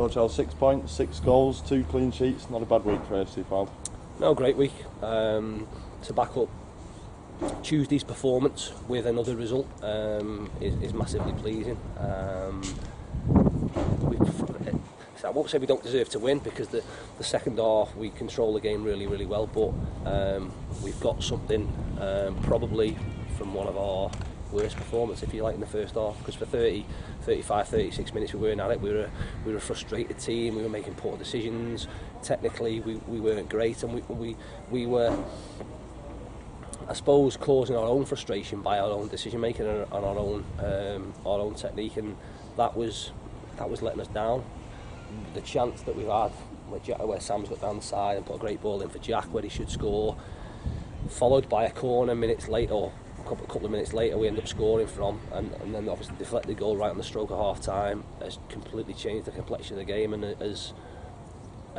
So Charles, 6 points, 6 goals, 2 clean sheets. Not a bad week for AFC Fylde. No, great week. To back up Tuesday's performance with another result is massively pleasing. I won't say we don't deserve to win, because the second half we control the game really, really well, but we've got something probably from one of our worst performances, if you like, in the first half, because for 30, 35, 36 minutes we weren't at it. We were a frustrated team. We were making poor decisions. Technically we weren't great, and we were, I suppose, causing our own frustration by our own decision making and our own technique, and that was letting us down. The chance that we've had where Sam's got down the side and put a great ball in for Jack where he should score, followed by a corner minutes later, or a couple of minutes later we end up scoring from, and then obviously the deflected goal right on the stroke of half time has completely changed the complexion of the game and has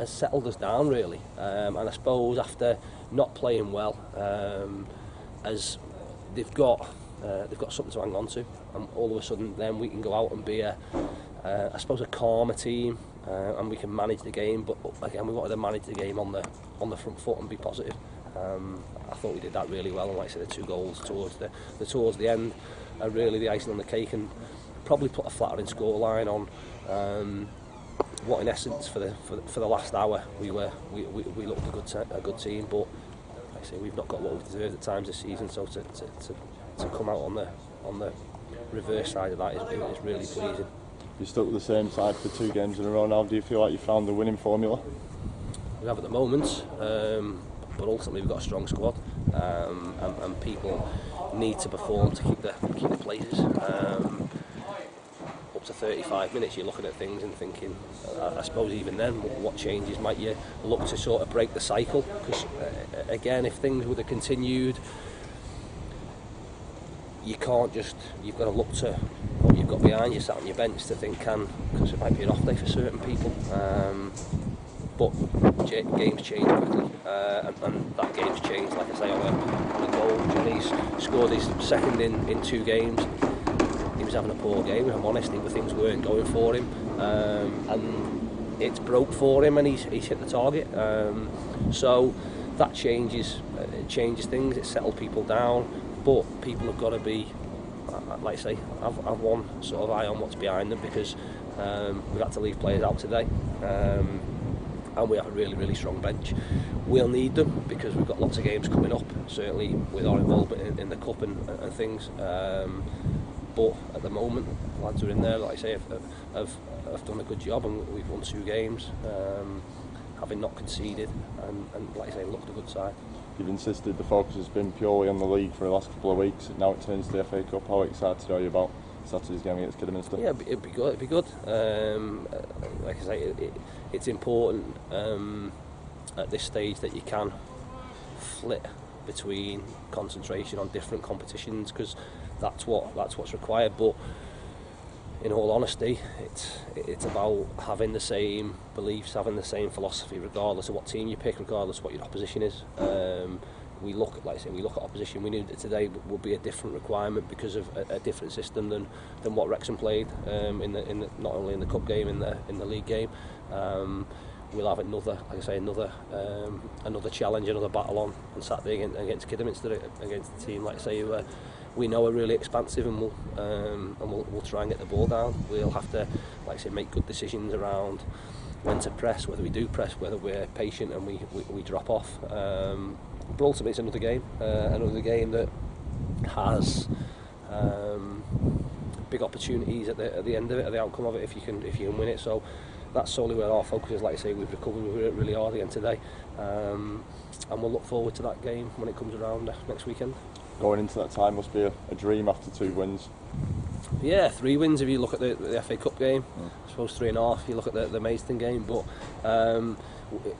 settled us down, really. And I suppose after not playing well, as they've got something to hang on to, and all of a sudden then we can go out and be I suppose a calmer team, and we can manage the game. But again, we wanted to manage the game on the front foot and be positive. I thought we did that really well, and like I said, the 2 goals towards the end are really the icing on the cake, and probably put a flattering scoreline on what in essence for the last hour we looked a good team. But like I say, we've not got what we've deserved at times this season, so to come out on the reverse side of that is really pleasing. You stuck with the same side for 2 games in a row now. Do you feel like you found the winning formula? We have at the moment, but ultimately we've got a strong squad, and people need to perform to keep the places. Up to 35 minutes you're looking at things and thinking, I suppose even then, what changes might you look to sort of break the cycle? Because again, if things would have continued, you can't just, you've got to look to what you've got behind you, sat on your bench, to think, because it might be an off day for certain people. But games change quickly, and that game's changed, like I say, on a goal. Johnny's scored his second in 2 games. He was having a poor game, if I'm honest. Things weren't going for him, and it's broke for him, and he's hit the target. So that changes things. It settled people down, but people have got to be, like I say, I've one sort of eye on what's behind them, because we've had to leave players out today, and we have a really, really strong bench. We'll need them because we've got lots of games coming up, certainly with our involvement in the cup and things. But at the moment, lads are in there, like I say, have done a good job, and we've won 2 games, having not conceded, and like I say, looked a good side. You've insisted the focus has been purely on the league for the last couple of weeks. Now it turns to the FA Cup. How excited are you about Saturday's game against Kidderminster? Yeah, it'd be good. It'd be good. Like I say, it's important at this stage that you can flit between concentration on different competitions, because that's what's required. But in all honesty, it's about having the same beliefs, having the same philosophy, regardless of what team you pick, regardless of what your opposition is. We look at opposition. We knew that today would be a different requirement because of a different system than what Wrexham played in the not only in the cup game, in the league game. We'll have another challenge, another battle on Saturday against Kidderminster, against a team, like I say, who we know are really expansive, and we'll try and get the ball down. We'll have to, like I say, make good decisions around when to press, whether we do press, whether we're patient and we drop off. But ultimately, it's another game that has big opportunities at the end of it, at the outcome of it, if you can win it. So that's solely where our focus is. Like I say, we've recovered really hard again today, and we'll look forward to that game when it comes around next weekend. Going into that time must be a dream after 2 wins. Yeah, 3 wins if you look at the FA Cup game. I suppose 3.5 if you look at the Maidstone game. But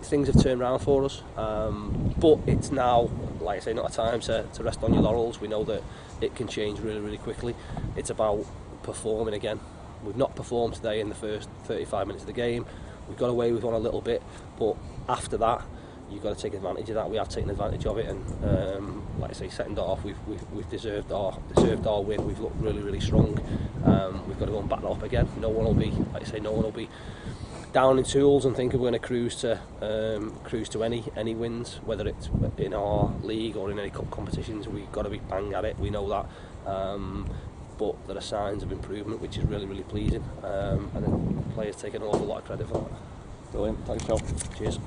things have turned around for us. But it's now, like I say, not a time to rest on your laurels. We know that it can change really, really quickly. It's about performing again. We've not performed today in the first 35 minutes of the game. We've got away with one a little bit, but after that, you've got to take advantage of that. We have taken advantage of it, and like I say, second half we've deserved our win. We've looked really, really strong. We've got to go and back that up again. No one will be down in tools and thinking we're going to cruise to any wins, whether it's in our league or in any cup competitions. We've got to be bang at it. We know that, but there are signs of improvement, which is really, really pleasing, and the players take an awful lot of credit for that. Brilliant, thanks, Phil. Cheers.